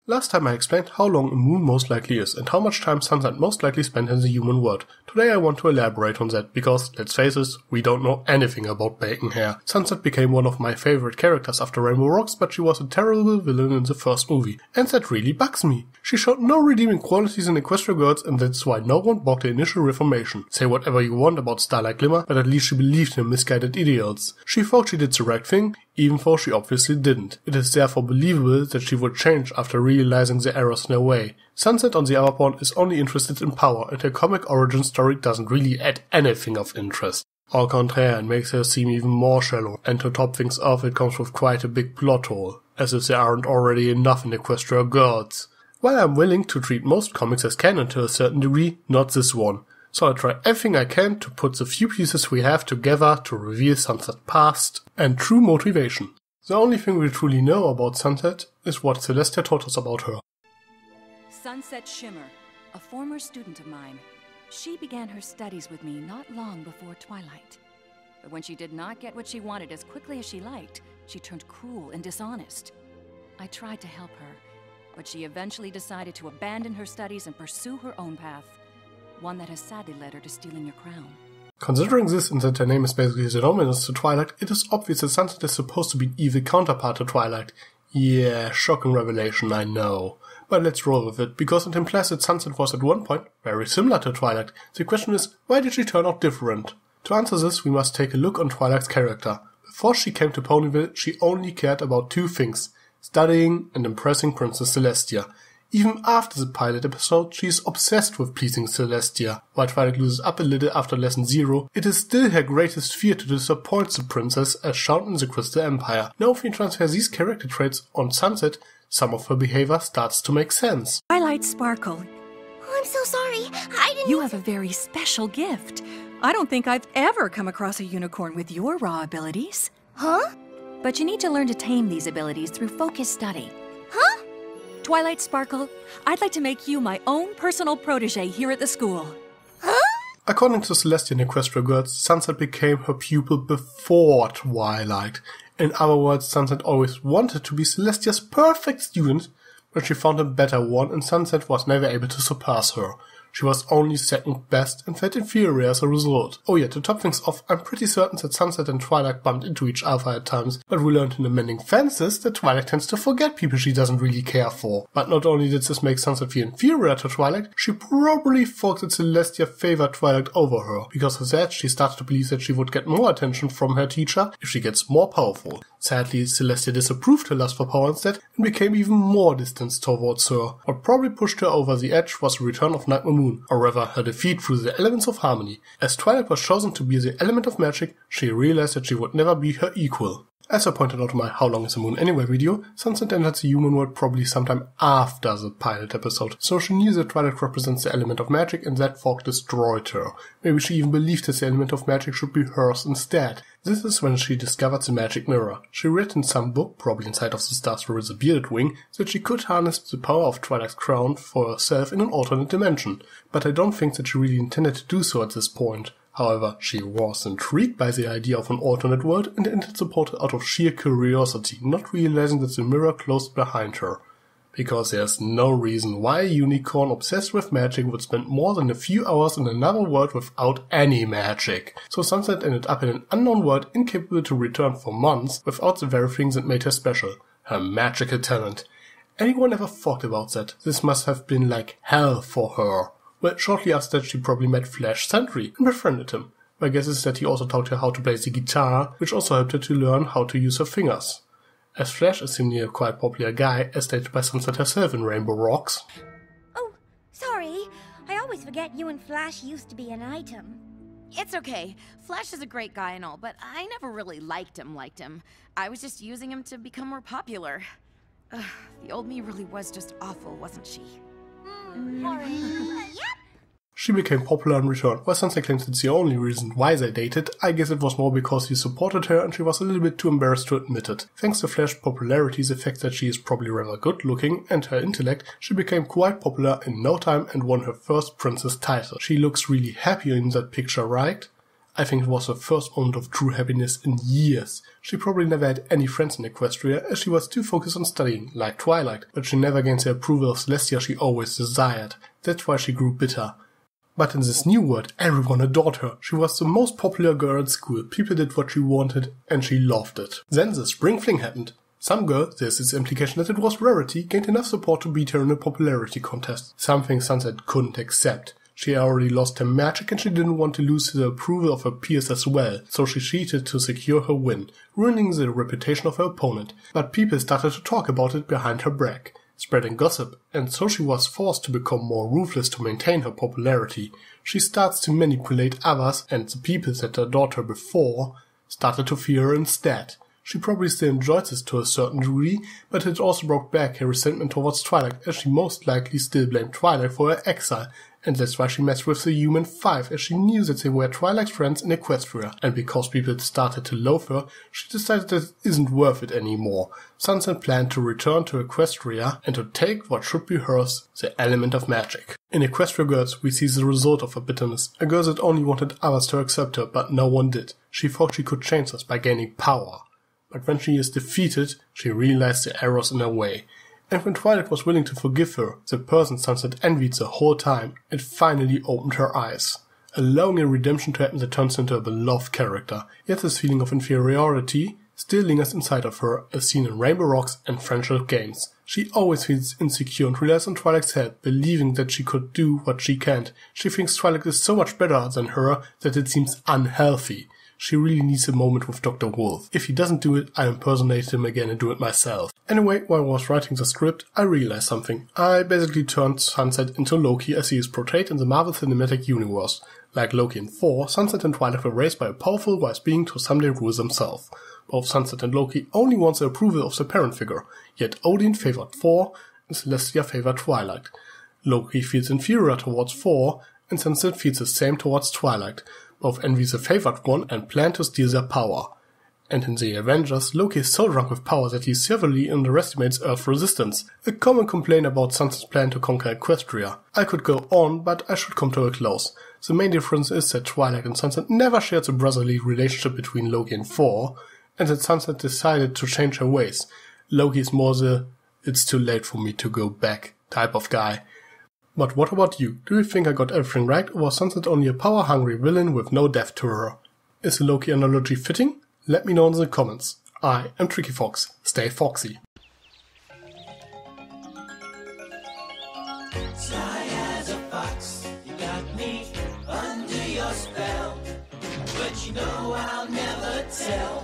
Last time I explained how long a moon most likely is and how much time Sunset most likely spent in the human world. Today I want to elaborate on that because, let's face it, we don't know anything about bacon hair. Sunset became one of my favorite characters after Rainbow Rocks, but she was a terrible villain in the first movie, and that really bugs me. She showed no redeeming qualities in Equestria Girls, and that's why no one bought the initial reformation. Say whatever you want about Starlight Glimmer, but at least she believed in misguided ideals. She thought she did the right thing, even though she obviously didn't. It is therefore believable that she would change after realizing the errors in her way. Sunset, on the other hand, is only interested in power, and her comic origin story doesn't really add anything of interest. Au contraire, it makes her seem even more shallow, and to top things off it comes with quite a big plot hole, as if there aren't already enough in Equestria Girls. While I'm willing to treat most comics as canon to a certain degree, not this one. So I try everything I can to put the few pieces we have together to reveal Sunset's past and true motivation. The only thing we truly know about Sunset is what Celestia taught us about her. Sunset Shimmer, a former student of mine. She began her studies with me not long before Twilight. But when she did not get what she wanted as quickly as she liked, she turned cruel and dishonest. I tried to help her, but she eventually decided to abandon her studies and pursue her own path. One that has sadly led her to stealing your crown. Considering this and that her name is basically synonymous to Twilight, it is obvious that Sunset is supposed to be an evil counterpart to Twilight. Yeah, shocking revelation, I know. But let's roll with it, because it implies that Sunset was at one point very similar to Twilight. The question is, why did she turn out different? To answer this, we must take a look on Twilight's character. Before she came to Ponyville, she only cared about two things: studying and impressing Princess Celestia. Even after the pilot episode, she is obsessed with pleasing Celestia. While Twilight loses up a little after Lesson 0, it is still her greatest fear to disappoint the princess, as shown in the Crystal Empire. Now if we transfer these character traits on Sunset, some of her behavior starts to make sense. Twilight Sparkle. Oh, I'm so sorry. I didn't... You have a very special gift. I don't think I've ever come across a unicorn with your raw abilities. Huh? But you need to learn to tame these abilities through focused study. Huh? Twilight Sparkle, I'd like to make you my own personal protege here at the school. Huh? According to Celestia and Equestria Girls, Sunset became her pupil before Twilight. In other words, Sunset always wanted to be Celestia's perfect student, but she found a better one, and Sunset was never able to surpass her. She was only second best and felt inferior as a result. Oh yeah, to top things off, I'm pretty certain that Sunset and Twilight bumped into each other at times, but we learned in Amending Fences that Twilight tends to forget people she doesn't really care for. But not only did this make Sunset feel inferior to Twilight, she probably thought that Celestia favored Twilight over her. Because of that, she started to believe that she would get more attention from her teacher if she gets more powerful. Sadly, Celestia disapproved her lust for power instead and became even more distant towards her. What probably pushed her over the edge was the return of Nightmare Moon, or rather her defeat through the elements of harmony. As Twilight was chosen to be the element of magic, she realized that she would never be her equal. As I pointed out in my How Long is the Moon Anyway video, Sunset entered the human world probably sometime after the pilot episode, so she knew that Twilight represents the element of magic and that fog destroyed her. Maybe she even believed that the element of magic should be hers instead. This is when she discovered the magic mirror. She read in some book, probably inside of the Stars Where is a Bearded Wing, that she could harness the power of Twilight's crown for herself in an alternate dimension, but I don't think that she really intended to do so at this point. However, she was intrigued by the idea of an alternate world and entered the portal out of sheer curiosity, not realizing that the mirror closed behind her. Because there's no reason why a unicorn obsessed with magic would spend more than a few hours in another world without any magic. So Sunset ended up in an unknown world, incapable to return for months without the very things that made her special: her magical talent. Anyone ever thought about that? This must have been like hell for her. Well, shortly after that she probably met Flash Sentry and befriended him. My guess is that he also taught her how to play the guitar, which also helped her to learn how to use her fingers. As Flash is seemingly a quite popular guy, as stated by Sunset herself in Rainbow Rocks. Oh, sorry. I always forget you and Flash used to be an item. It's okay. Flash is a great guy and all, but I never really liked him. I was just using him to become more popular. The old me really was just awful, wasn't she? Yep. She became popular in return. While Sunset claims it's the only reason why they dated, I guess it was more because he supported her and she was a little bit too embarrassed to admit it. Thanks to Flash's popularity, the fact that she is probably rather good looking, and her intellect, she became quite popular in no time and won her first princess title. She looks really happy in that picture, right? I think it was her first moment of true happiness in years. She probably never had any friends in Equestria as she was too focused on studying, like Twilight, but she never gained the approval of Celestia she always desired. That's why she grew bitter. But in this new world, everyone adored her. She was the most popular girl at school, people did what she wanted, and she loved it. Then the spring fling happened. Some girl, there's this implication that it was Rarity, gained enough support to beat her in a popularity contest. Something Sunset couldn't accept. She already lost her magic and she didn't want to lose the approval of her peers as well, so she cheated to secure her win, ruining the reputation of her opponent. But people started to talk about it behind her back, spreading gossip, and so she was forced to become more ruthless to maintain her popularity. She starts to manipulate others, and the people that adored her before started to fear her instead. She probably still enjoyed this to a certain degree, but it also brought back her resentment towards Twilight, as she most likely still blamed Twilight for her exile, and that's why she messed with the Human 5, as she knew that they were Twilight's friends in Equestria, and because people started to loathe her, she decided that it isn't worth it anymore. Sunset planned to return to Equestria and to take what should be hers, the element of magic. In Equestria Girls, we see the result of her bitterness, a girl that only wanted others to accept her, but no one did. She thought she could change this by gaining power. But when she is defeated, she realized the errors in her way. And when Twilight was willing to forgive her, the person Sunset envied the whole time, it finally opened her eyes, allowing a redemption to happen that turns into a beloved character. Yet this feeling of inferiority still lingers inside of her, as seen in Rainbow Rocks and Friendship Games. She always feels insecure and relies on Twilight's help, believing that she could do what she can't. She thinks Twilight is so much better than her that it seems unhealthy. She really needs a moment with Dr. Wolf. If he doesn't do it, I impersonate him again and do it myself. Anyway, while I was writing the script, I realized something. I basically turned Sunset into Loki as he is portrayed in the Marvel Cinematic Universe. Like Loki in Thor, Sunset and Twilight were raised by a powerful wise being to someday rule themselves. Both Sunset and Loki only want the approval of the parent figure, yet Odin favored Thor and Celestia favored Twilight. Loki feels inferior towards Thor, and Sunset feels the same towards Twilight. Both envy the favored one and plan to steal their power. And in the Avengers, Loki is so drunk with power that he severely underestimates Earth's resistance, a common complaint about Sunset's plan to conquer Equestria. I could go on, but I should come to a close. The main difference is that Twilight and Sunset never shared the brotherly relationship between Loki and Thor, and that Sunset decided to change her ways. Loki is more the "it's too late for me to go back" type of guy. But what about you? Do you think I got everything right, or was Sunset only a power-hungry villain with no depth to her? Is the Loki analogy fitting? Let me know in the comments. I am Tricky Fox. Stay foxy. Sly as a fox, you got me under your spell, but you know I'll never tell.